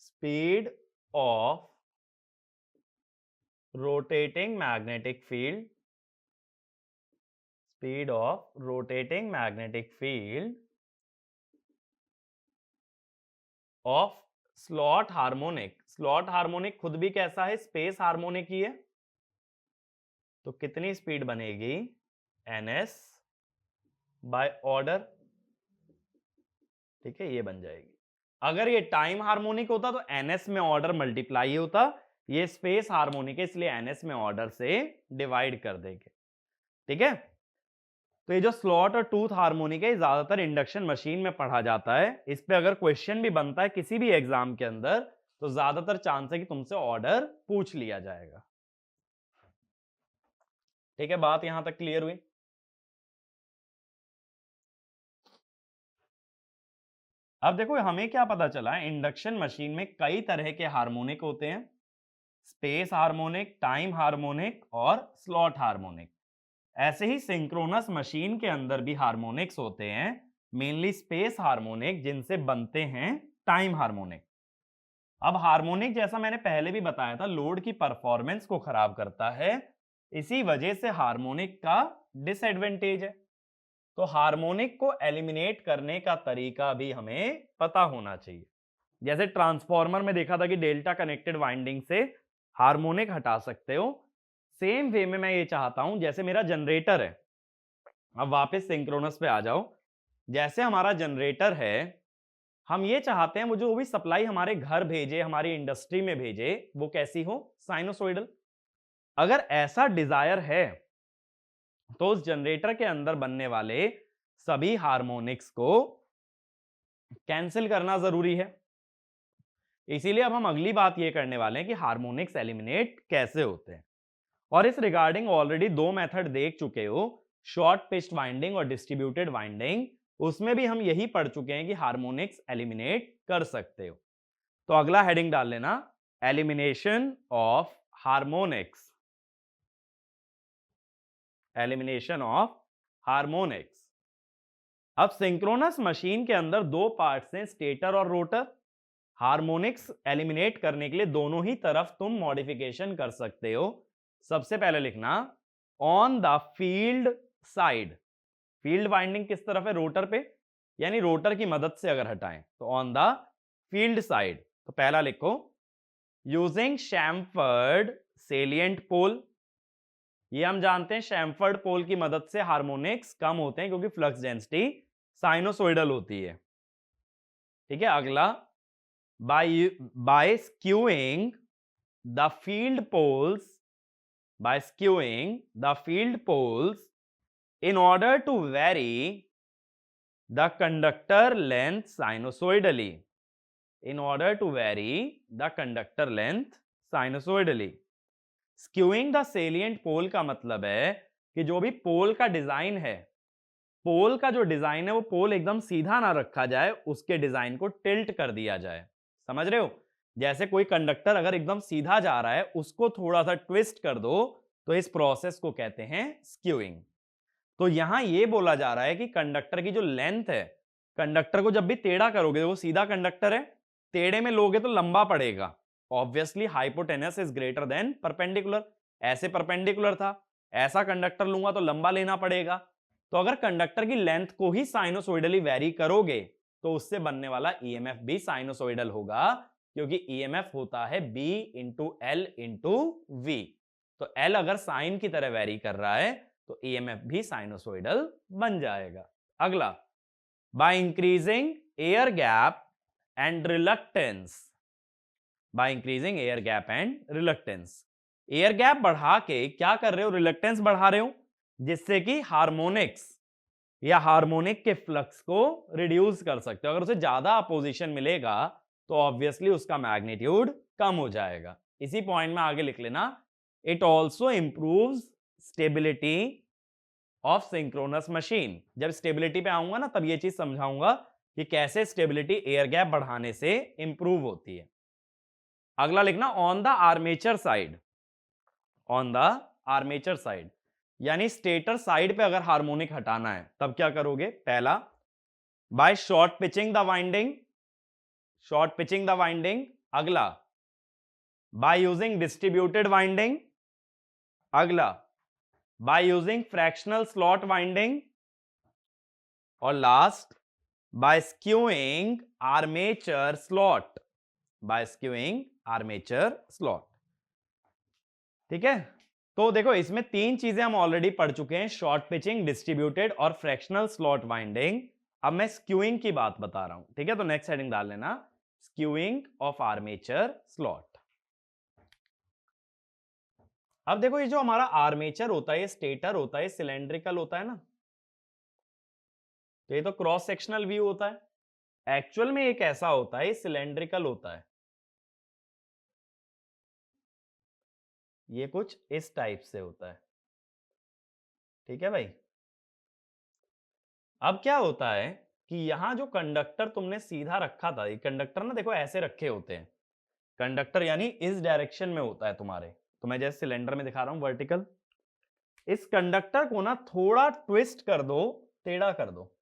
[SPEAKER 1] speed of rotating magnetic field, speed of rotating magnetic field of slot harmonic, slot harmonic खुद भी कैसा है, स्पेस हार्मोनिक ही है, तो कितनी स्पीड बनेगी, ns बाय ऑर्डर, ठीक है, ये बन जाएगी। अगर ये टाइम हार्मोनिक होता तो ns में ऑर्डर मल्टीप्लाई होता, ये स्पेस हार्मोनिक है इसलिए ns में ऑर्डर से डिवाइड कर देंगे, ठीक है। तो ये जो स्लॉट और टूथ हार्मोनिक है ज्यादातर इंडक्शन मशीन में पढ़ा जाता है, इस पे अगर क्वेश्चन भी बनता है किसी भी एग्जाम के अंदर तो ज्यादातर चांस है कि तुमसे ऑर्डर पूछ लिया जाएगा, ठीक है। बात यहां तक क्लियर हुई। अब देखो हमें क्या पता चला, इंडक्शन मशीन में कई तरह के हार्मोनिक होते हैं, स्पेस हार्मोनिक, टाइम हार्मोनिक और स्लॉट हार्मोनिक। ऐसे ही सिंक्रोनस मशीन के अंदर भी हार्मोनिक्स होते हैं, मेनली स्पेस हार्मोनिक जिनसे बनते हैं टाइम हार्मोनिक। अब हार्मोनिक जैसा मैंने पहले भी बताया था लोड की परफॉर्मेंस को खराब करता है, इसी वजह से हार्मोनिक का डिसएडवांटेज है। तो हार्मोनिक को एलिमिनेट करने का तरीका भी हमें पता होना चाहिए। जैसे ट्रांसफॉर्मर में देखा था कि डेल्टा कनेक्टेड वाइंडिंग से हार्मोनिक हटा सकते हो, सेम वे में मैं ये चाहता हूं, जैसे मेरा जनरेटर है, अब वापस सिंक्रोनस पे आ जाओ, जैसे हमारा जनरेटर है, हम ये चाहते हैं वो जो भी सप्लाई हमारे घर भेजे, हमारी इंडस्ट्री में भेजे, वो कैसी हो, साइनोसॉइडल। अगर ऐसा डिजायर है तो उस जनरेटर के अंदर बनने वाले सभी हार्मोनिक्स को कैंसिल करना जरूरी है। इसीलिए अब हम अगली बात ये करने वाले हैं कि हार्मोनिक्स एलिमिनेट कैसे होते हैं, और इस रिगार्डिंग ऑलरेडी दो मेथड देख चुके हो, शॉर्ट पिच्ड वाइंडिंग और डिस्ट्रीब्यूटेड वाइंडिंग, उसमें भी हम यही पढ़ चुके हैं कि हार्मोनिक्स एलिमिनेट कर सकते हो। तो अगला हेडिंग डाल लेना, elimination of harmonics, elimination of harmonics. अब सिंक्रोनस मशीन के अंदर दो पार्ट्स हैं, स्टेटर और रोटर। हार्मोनिक्स एलिमिनेट करने के लिए दोनों ही तरफ तुम मॉडिफिकेशन कर सकते हो। सबसे पहले लिखना on the field side, field winding किस तरफ है, रोटर पे, यानी रोटर की मदद से अगर हटाएं तो ऑन द फील्ड साइड। तो पहला लिखो यूजिंग शैम्फर्ड सेलिएंट पोल, ये हम जानते हैं शैम्फर्ड पोल की मदद से हार्मोनिक्स कम होते हैं क्योंकि फ्लक्स डेंसिटी साइनोसॉइडल होती है, ठीक है। अगला by skewing the field poles, by skewing the field poles in order to vary the conductor length sinusoidally, in order to vary the conductor length sinusoidally। skewing the salient pole का मतलब है कि जो भी पोल का डिजाइन है, पोल का जो डिजाइन है वो पोल एकदम सीधा ना रखा जाए, उसके डिजाइन को टिल्ट कर दिया जाए, समझ रहे हो। जैसे कोई कंडक्टर अगर एकदम सीधा जा रहा है उसको थोड़ा सा ट्विस्ट कर दो, तो इस प्रोसेस को कहते हैं स्क्यूइंग। तो यहां ये बोला जा रहा है कि कंडक्टर की जो लेंथ है, कंडक्टर को जब भी टेढ़ा करोगे, वो सीधा कंडक्टर है, टेढ़े में लोगे तो लंबा पड़ेगा, obviously hypotenuse is greater than perpendicular, ऐसे परपेंडिकुलर था, ऐसा कंडक्टर लूंगा तो लंबा लेना पड़ेगा। तो अगर कंडक्टर की लेंथ को ही साइनोसॉइडली वेरी करोगे तो उससे बनने वाला ईएमएफ भी साइनोसॉइडल होगा, क्योंकि ईएमएफ होता है B into L into V. तो एल अगर साइन की तरह वेरी कर रहा है तो ईएमएफ भी साइनोसॉइडल बन जाएगा। अगला, by increasing air gap and reluctance, by increasing air gap and reluctance. Air gap बढ़ा के क्या कर रहे हो, रिलक्टेंस बढ़ा रहे हो, जिससे कि हार्मोनिक्स या हार्मोनिक के फ्लक्स को रिड्यूस कर सकते हो। अगर उसे ज्यादा अपोजिशन मिलेगा तो ऑब्वियसली उसका मैग्नीट्यूड कम हो जाएगा। इसी पॉइंट में आगे लिख लेना, it also improves stability of synchronous machine. जब स्टेबिलिटी पे आऊंगा ना तब ये चीज समझाऊंगा कि कैसे स्टेबिलिटी एयर गैप बढ़ाने से इंप्रूव होती है। अगला लिखना, on the armature side. On the armature side यानी स्टेटर साइड पे अगर हार्मोनिक हटाना है तब क्या करोगे, पहला by short pitching the winding, short pitching the winding. अगला बाय यूजिंग डिस्ट्रीब्यूटेड वाइंडिंग। अगला by using fractional slot winding. और last by skewing armature slot, by skewing armature slot. ठीक है, तो देखो इसमें तीन चीजें हम ऑलरेडी पढ़ चुके हैं, शॉर्ट पिचिंग, डिस्ट्रीब्यूटेड और फ्रैक्शनल स्लॉट वाइंडिंग। अब मैं स्क्यूइंग की बात बता रहा हूं। ठीक है, तो नेक्स्ट हेडिंग डाल लेना, स्क्यूइंग ऑफ आर्मेचर स्लॉट। अब देखो ये जो हमारा आर्मेचर होता है, ये स्टेटर होता है, सिलेंड्रिकल होता है ना, तो ये तो क्रॉस सेक्शनल व्यू होता है। एक्चुअल में ये कैसा होता है, सिलेंड्रिकल होता है। ये कुछ इस टाइप से होता है। ठीक है भाई, अब क्या होता है कि यहां जो कंडक्टर तुमने सीधा रखा था, ये कंडक्टर ना देखो ऐसे रखे होते हैं। कंडक्टर यानी इस डायरेक्शन में होता है तुम्हारे, तो मैं जैसे सिलेंडर में दिखा रहा हूं वर्टिकल। इस कंडक्टर को ना थोड़ा ट्विस्ट कर दो, टेढ़ा कर दो।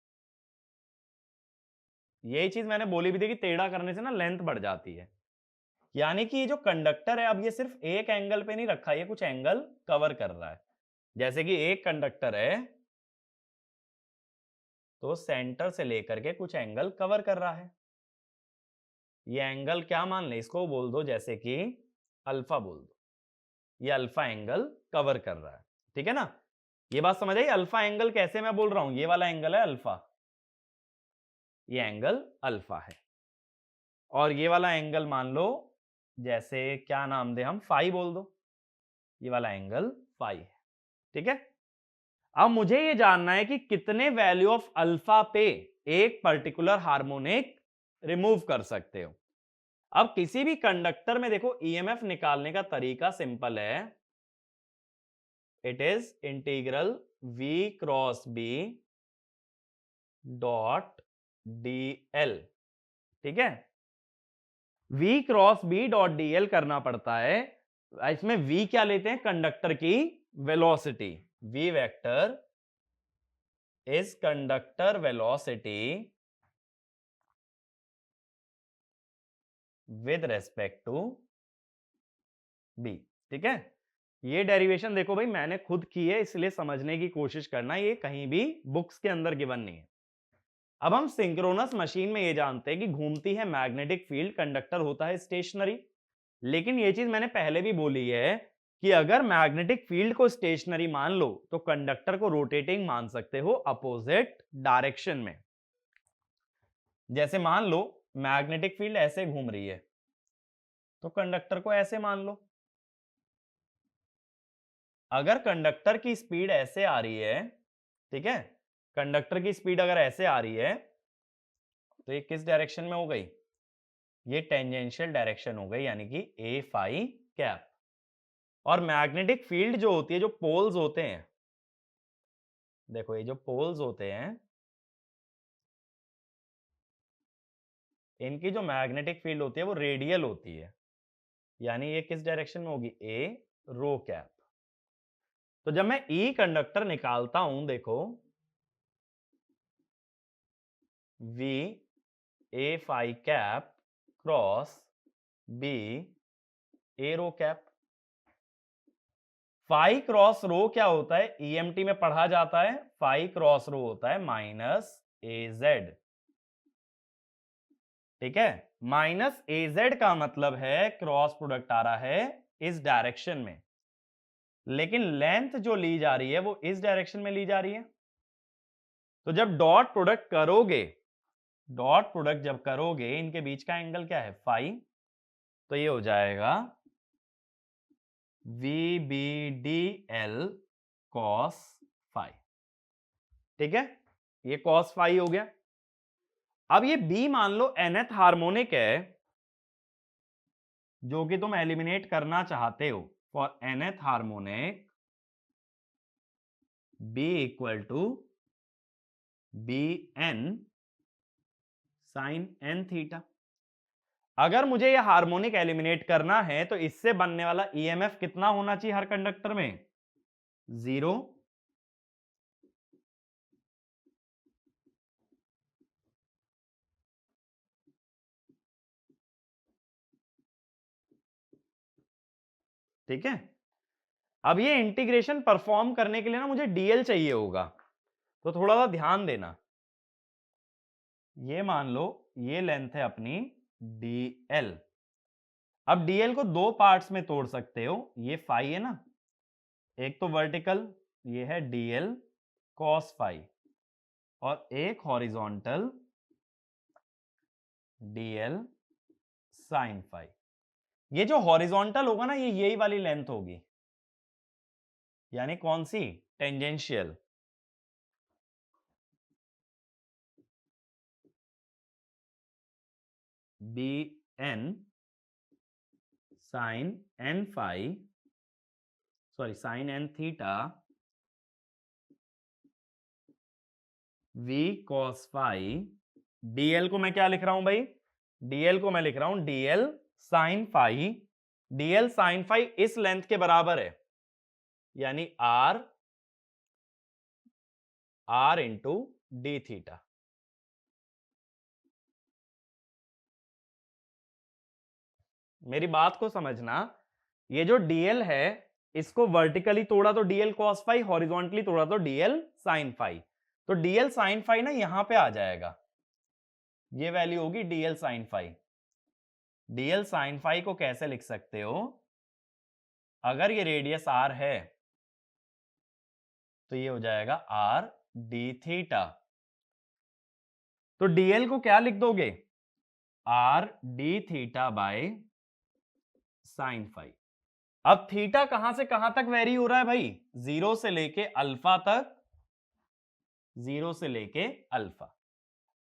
[SPEAKER 1] यही चीज मैंने बोली भी थी कि टेढ़ा करने से ना लेंथ बढ़ जाती है। यानी कि ये जो कंडक्टर है, अब ये सिर्फ एक एंगल पे नहीं रखा, ये कुछ एंगल कवर कर रहा है। जैसे कि एक कंडक्टर है तो सेंटर से लेकर के कुछ एंगल कवर कर रहा है। ये एंगल क्या मान ले, इसको बोल दो जैसे कि अल्फा बोल दो। ये अल्फा एंगल कवर कर रहा है। ठीक है ना, ये बात समझ आई। अल्फा एंगल कैसे मैं बोल रहा हूं, ये वाला एंगल है अल्फा, ये एंगल अल्फा है। और ये वाला एंगल मान लो, जैसे क्या नाम दे हम, फाई बोल दो, ये वाला एंगल फाई है। ठीक है, अब मुझे ये जानना है कि कितने वैल्यू ऑफ अल्फा पे एक पर्टिकुलर हार्मोनिक रिमूव कर सकते हो। अब किसी भी कंडक्टर में देखो ईएमएफ निकालने का तरीका सिंपल है, it is integral v cross B dot dl। ठीक है, v cross B dot dl करना पड़ता है। इसमें v क्या लेते हैं, कंडक्टर की velocity. v vector is conductor velocity with respect to b। ठीक है, ये डेरिवेशन देखो भाई मैंने खुद की है, इसलिए समझने की कोशिश करना, ये कहीं भी बुक्स के अंदर गिवन नहीं है। अब हम सिंक्रोनस मशीन में ये जानते हैं कि घूमती है मैग्नेटिक फील्ड, कंडक्टर होता है स्टेशनरी। लेकिन ये चीज मैंने पहले भी बोली है कि अगर मैग्नेटिक फील्ड को स्टेशनरी मान लो तो कंडक्टर को रोटेटिंग मान सकते हो अपोजिट डायरेक्शन में। जैसे मान लो मैग्नेटिक फील्ड ऐसे घूम रही है तो कंडक्टर को ऐसे मान लो। अगर कंडक्टर की स्पीड ऐसे आ रही है, ठीक है, कंडक्टर की स्पीड अगर ऐसे आ रही है तो ये किस डायरेक्शन में हो गई, ये टेंजेंशियल डायरेक्शन हो गई, यानी कि ए फाई कैप। और मैग्नेटिक फील्ड जो होती है, जो पोल्स होते हैं, देखो ये जो पोल्स होते हैं, इनकी जो मैग्नेटिक फील्ड होती है वो रेडियल होती है, यानी ये किस डायरेक्शन में होगी, ए रो कैप। तो जब मैं ई कंडक्टर निकालता हूं, देखो v ए फाई कैप क्रॉस बी ए रो कैप। फाई क्रॉस रो क्या होता है, ईएमटी में पढ़ा जाता है, फाई क्रॉस रो होता है माइनस ए जेड। ठीक है, माइनस ए जेड का मतलब है क्रॉस प्रोडक्ट आ रहा है इस डायरेक्शन में, लेकिन लेंथ जो ली जा रही है वो इस डायरेक्शन में ली जा रही है। तो जब डॉट प्रोडक्ट करोगे, डॉट प्रोडक्ट जब करोगे, इनके बीच का एंगल क्या है, फाई। तो ये हो जाएगा VBDL cos phi। ठीक है, ये cos phi हो गया। अब ये B मान लो nth हार्मोनिक है जो कि तुम एलिमिनेट करना चाहते हो। For nth harmonic B equal to BN sin n theta. अगर मुझे यह हार्मोनिक एलिमिनेट करना है तो इससे बनने वाला ईएमएफ कितना होना चाहिए हर कंडक्टर में? 0। ठीक है, अब ये इंटीग्रेशन परफॉर्म करने के लिए ना मुझे डीएल चाहिए होगा, तो थोड़ा सा ध्यान देना। ये मान लो ये लेंथ है अपनी डीएल। अब डीएल को दो पार्ट्स में तोड़ सकते हो, ये फाई है ना, एक तो वर्टिकल ये है डीएल कॉस फाई, और एक हॉरिजॉन्टल डीएल साइन फाई। ये जो हॉरिजॉन्टल होगा ना, ये यही वाली लेंथ होगी, यानी कौन सी? Tangential. B N sine N phi, sorry sine N theta V cos phi. DL को मैं क्या लिख रहा हूं भाई? डीएल को मैं लिख रहा हूं DL sine phi. DL sine phi इस लेंथ के बराबर है, यानी आर इंटू डी थीटा। मेरी बात को समझना, ये जो डीएल है इसको वर्टिकली तोड़ा तो डीएल कॉस फाई, हॉरिजॉन्टली तोड़ा तो डीएल साइन फाई। तो डीएल साइन फाई ना यहां पे आ जाएगा, ये वैल्यू होगी DL sine phi. DL sine phi को कैसे लिख सकते हो? अगर ये रेडियस आर है तो ये हो जाएगा आर डी थीटा। तो डीएल को क्या लिख दोगे? R D theta by sine phi. अब थीटा कहां से कहां तक वेरी हो रहा है भाई? जीरो से लेके अल्फा तक, जीरो से लेके अल्फा।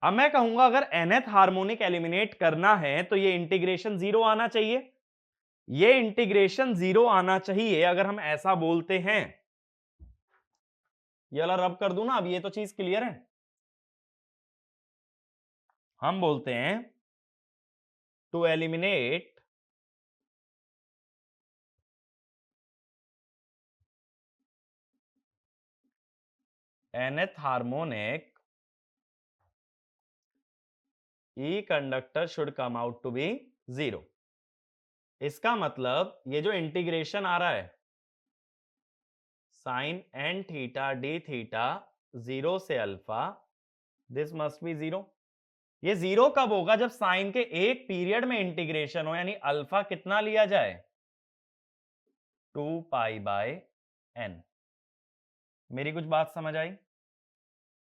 [SPEAKER 1] अब मैं कहूंगा अगर nth हार्मोनिक एलिमिनेट करना है तो ये इंटीग्रेशन जीरो आना चाहिए, ये इंटीग्रेशन जीरो आना चाहिए। अगर हम ऐसा बोलते हैं, ये वाला रब कर दूं ना, अब ये तो चीज क्लियर है। हम बोलते हैं to eliminate nth harmonic E conductor should come out to be zero. इसका मतलब ये जो इंटीग्रेशन आ रहा है sine N theta D theta zero से alpha, this must be zero. ये जीरो कब होगा? जब साइन के एक पीरियड में इंटीग्रेशन हो, यानी अल्फा कितना लिया जाए? 2 पाई बाय एन। मेरी कुछ बात समझ आई?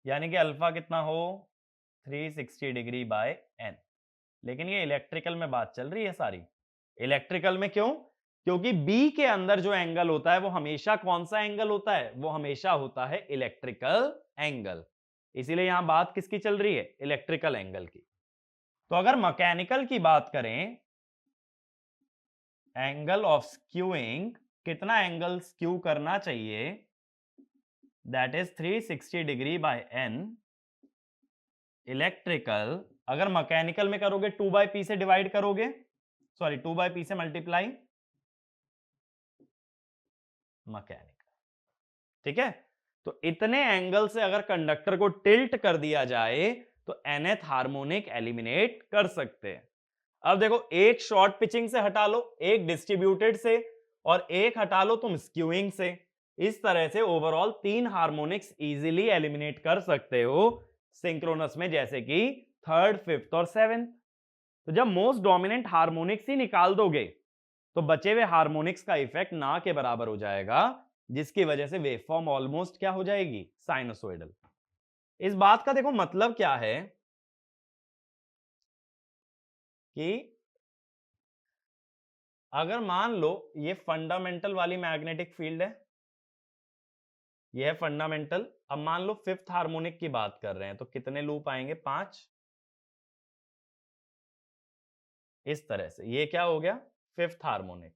[SPEAKER 1] यानी कि अल्फा कितना हो? 360 डिग्री बाय एन। लेकिन ये इलेक्ट्रिकल में बात चल रही है सारी। इलेक्ट्रिकल में क्यों? क्योंकि बी के अंदर जो एंगल होता है वो हमेशा कौन सा एंगल होता है? वो हमेशा होता है इलेक्ट्रिकल एंगल। इसीलिए यहां बात किसकी चल रही है? इलेक्ट्रिकल एंगल की। तो अगर मैकेनिकल की बात करें, एंगल ऑफ स्क्यूइंग, कितना एंगल स्क्यू करना चाहिए? That is 360 degree by N. Electrical, अगर मैकेनिकल में करोगे 2 बाय पी से डिवाइड करोगे, सॉरी 2 बाय पी से मल्टीप्लाई, मैकेनिकल। ठीक है, तो इतने एंगल से अगर कंडक्टर को टिल्ट कर दिया जाए तो nth हार्मोनिक एलिमिनेट कर सकते हैं। अब देखो, एक शॉर्ट पिचिंग से हटा लो, एक डिस्ट्रीब्यूटेड से, और एक हटा लो तुम स्क्यूइंग से। इस तरह से ओवरऑल 3 हार्मोनिक्स इजीली एलिमिनेट कर सकते हो सिंक्रोनस में, जैसे कि थर्ड, फिफ्थ और सेवेंथ। तो जब मोस्ट डोमिनेंट हार्मोनिक्स ही निकाल दोगे तो बचे हुए हार्मोनिक्स का इफेक्ट ना के बराबर हो जाएगा, जिसकी वजह से वेवफॉर्म ऑलमोस्ट क्या हो जाएगी? साइनोसॉइडल। इस बात का देखो मतलब क्या है कि अगर मान लो ये फंडामेंटल वाली मैग्नेटिक फील्ड है, ये है फंडामेंटल। अब मान लो फिफ्थ हार्मोनिक की बात कर रहे हैं तो कितने लूप आएंगे? 5। इस तरह से ये क्या हो गया? Fifth harmonic.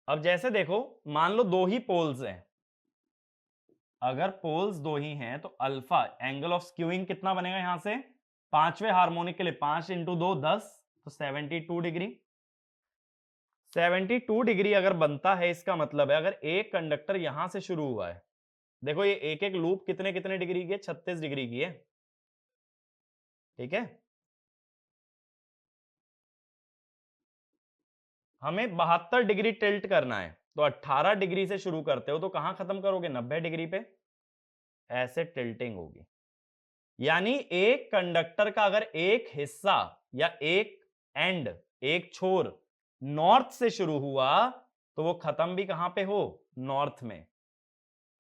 [SPEAKER 1] अब जैसे देखो, मान लो दो ही पोल्स हैं, अगर पोल्स दो ही हैं तो अल्फा एंगल ऑफ स्क्यूइंग कितना बनेगा? यहां से पांचवें हार्मोनिक के लिए 5 इंटू 2 10, तो 72 डिग्री। 72 डिग्री अगर बनता है, इसका मतलब है अगर एक कंडक्टर यहां से शुरू हुआ है, देखो ये एक एक लूप कितने कितने डिग्री की है? 36 डिग्री की है, ठीक है। हमें 72 डिग्री टिल्ट करना है, तो 18 डिग्री से शुरू करते हो तो कहां खत्म करोगे? 90 डिग्री पे। ऐसे टिल्टिंग होगी, यानी एक कंडक्टर का अगर एक हिस्सा या एक एंड, एक छोर नॉर्थ से शुरू हुआ तो वो खत्म भी कहां पे हो? नॉर्थ में।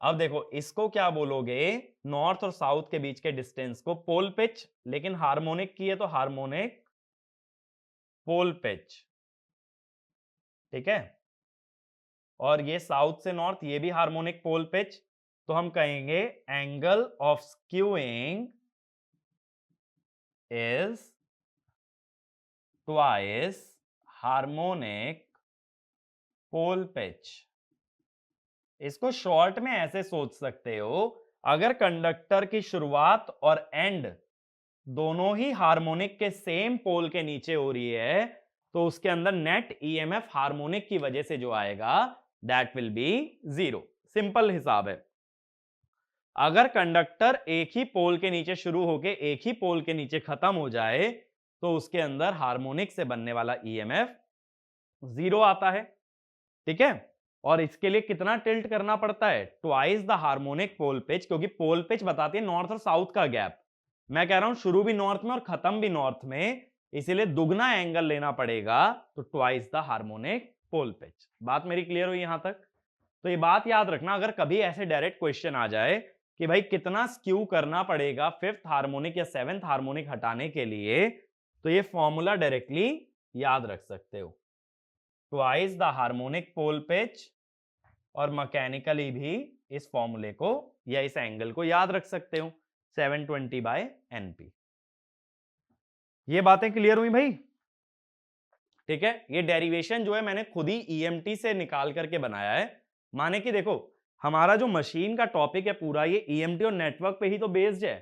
[SPEAKER 1] अब देखो इसको क्या बोलोगे? नॉर्थ और साउथ के बीच के डिस्टेंस को पोल पिच, लेकिन हार्मोनिक की है तो हार्मोनिक पोल पिच, ठीक है। और ये साउथ से नॉर्थ, ये भी हार्मोनिक पोल पिच, तो हम कहेंगे angle of skewing is twice harmonic pole pitch. इसको शॉर्ट में ऐसे सोच सकते हो, अगर कंडक्टर की शुरुआत और एंड दोनों ही हार्मोनिक के सेम पोल के नीचे हो रही है तो उसके अंदर नेट ईएमएफ हार्मोनिक की वजह से जो आएगा दैट विल बी 0। सिंपल हिसाब है। अगर कंडक्टर एक ही पोल के नीचे शुरू होके एक ही पोल के नीचे खत्म हो जाए तो उसके अंदर हार्मोनिक से बनने वाला ईएमएफ 0 आता है, ठीक है। और इसके लिए कितना टिल्ट करना पड़ता है? Twice the harmonic pole pitch, क्योंकि पोल पिच बताती है नॉर्थ और साउथ का गैप। मैं कह रहा हूं शुरू भी नॉर्थ में और खत्म भी नॉर्थ में, इसीलिए दुगना एंगल लेना पड़ेगा, तो twice the harmonic pole pitch. बात मेरी क्लियर हुई यहां तक? तो ये बात याद रखना, अगर कभी ऐसे डायरेक्ट क्वेश्चन आ जाए कि भाई कितना स्क्यू करना पड़ेगा फिफ्थ हार्मोनिक या सेवेंथ हार्मोनिक हटाने के लिए, तो ये फॉर्मूला डायरेक्टली याद रख सकते हो, twice the harmonic pole pitch. और मैकेनिकली भी इस फॉर्मूले को या इस एंगल को याद रख सकते हो, 720 बाय एनपी। ये बातें क्लियर हुई भाई? ठीक है। ये डेरिवेशन जो है मैंने खुद ही ईएमटी से निकाल करके बनाया है। माने कि देखो हमारा जो मशीन का टॉपिक है पूरा, ये ईएमटी और नेटवर्क पे ही तो बेस्ड है।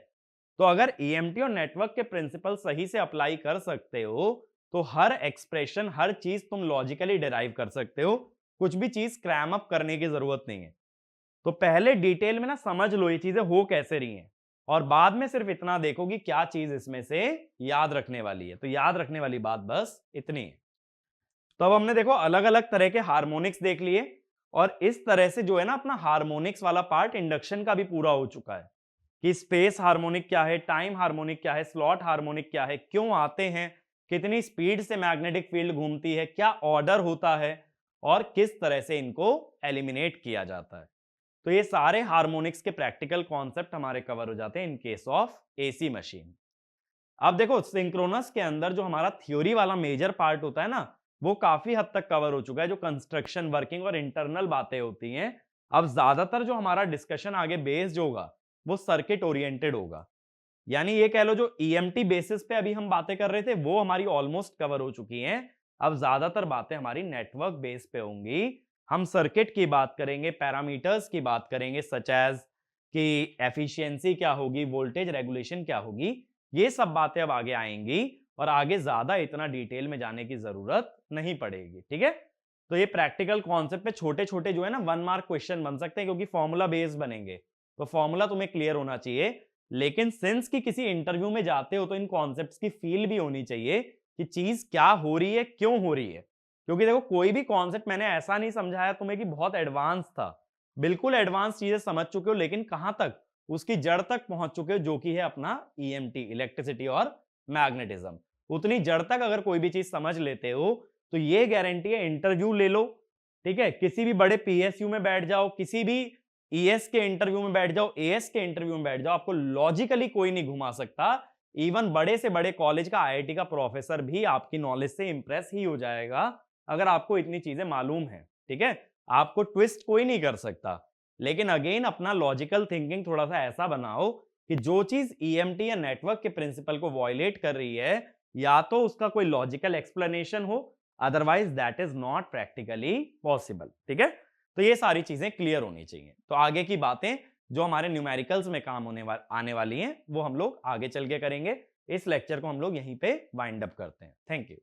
[SPEAKER 1] तो अगर ईएमटी और नेटवर्क के प्रिंसिपल सही से अप्लाई कर सकते हो तो हर एक्सप्रेशन, हर चीज तुम लॉजिकली डिराइव कर सकते हो, कुछ भी चीज क्रैम अप करने की जरूरत नहीं है। तो पहले डिटेल में ना समझ लो ये चीजें हो कैसे रही हैं, और बाद में सिर्फ इतना देखो कि क्या चीज इसमें से याद रखने वाली है। तो याद रखने वाली बात बस इतनी है। तो अब हमने देखो अलग अलग तरह के हार्मोनिक्स देख लिए, और इस तरह से जो है ना अपना हार्मोनिक्स वाला पार्ट इंडक्शन का भी पूरा हो चुका है कि स्पेस हार्मोनिक क्या है, टाइम हार्मोनिक क्या है, स्लॉट हार्मोनिक क्या है, क्यों आते हैं, कितनी स्पीड से मैग्नेटिक फील्ड घूमती है, क्या ऑर्डर होता है, और किस तरह से इनको एलिमिनेट किया जाता है। तो ये सारे हार्मोनिक्स के प्रैक्टिकल कॉन्सेप्ट हमारे कवर हो जाते हैं in case of AC machine. अब देखो सिंक्रोनस के अंदर जो हमारा थ्योरी वाला मेजर पार्ट होता है ना, वो काफी हद तक कवर हो चुका है। जो कंस्ट्रक्शन, वर्किंग और इंटरनल बातें होती हैं, अब ज्यादातर जो हमारा डिस्कशन आगे बेस्ड होगा वो सर्किट ओरिएंटेड होगा। यानी ये कह लो जो ईएमटी बेसिस पे अभी हम बातें कर रहे थे वो हमारी ऑलमोस्ट कवर हो चुकी हैं। अब ज्यादातर बातें हमारी नेटवर्क बेस पे होंगी। हम सर्किट की बात करेंगे, पैरामीटर्स की बात करेंगे, सच एज कि एफिशिएंसी क्या होगी, वोल्टेज रेगुलेशन क्या होगी, ये सब बातें अब आगे आएंगी, और आगे ज्यादा इतना डिटेल में जाने की जरूरत नहीं पड़ेगी, ठीक है। तो ये प्रैक्टिकल कॉन्सेप्ट पे छोटे छोटे जो है ना 1 मार्क क्वेश्चन बन सकते हैं, क्योंकि फॉर्मूला बेस्ड बनेंगे, तो फॉर्मूला तुम्हें क्लियर होना चाहिए। लेकिन सिंस कि किसी इंटरव्यू में जाते हो तो इन कॉन्सेप्ट्स की फील भी होनी चाहिए कि चीज क्या हो रही है, क्यों हो रही है। क्योंकि देखो कोई भी कॉन्सेप्ट मैंने ऐसा नहीं समझाया तुम्हें कि बहुत एडवांस था, बिल्कुल एडवांस चीजें समझ चुके हो, लेकिन कहां तक? उसकी जड़ तक पहुंच चुके हो, जो कि है अपना ईएमटी, इलेक्ट्रिसिटी और मैग्नेटिज्म। उतनी जड़ तक अगर कोई भी चीज समझ लेते हो तो ये गारंटी है, इंटरव्यू ले लो, ठीक है, किसी भी बड़े पीएसयू में बैठ जाओ, किसी भी ईएस के इंटरव्यू में बैठ जाओ, एएस के इंटरव्यू में बैठ जाओ, आपको लॉजिकली कोई नहीं घुमा सकता इवन बड़े से बड़े कॉलेज का आईआईटी का प्रोफेसर भी आपकी नॉलेज से इंप्रेस ही हो जाएगा अगर आपको इतनी चीजें मालूम है। ठीक है, आपको ट्विस्ट कोई नहीं कर सकता। लेकिन अगेन अपना लॉजिकल थिंकिंग थोड़ा सा ऐसा बनाओ कि जो चीज ईएमटी या नेटवर्क के प्रिंसिपल को वॉयलेट कर रही है या तो उसका कोई लॉजिकल एक्सप्लेनेशन हो, otherwise that is not practically possible. ठीक है, तो ये सारी चीजें क्लियर होनी चाहिए। तो आगे की बातें जो हमारे न्यूमेरिकल्स में काम आने वाली हैं वो हम लोग आगे चल के करेंगे। इस लेक्चर को हम लोग यहीं पे वाइंड अप करते हैं। Thank you.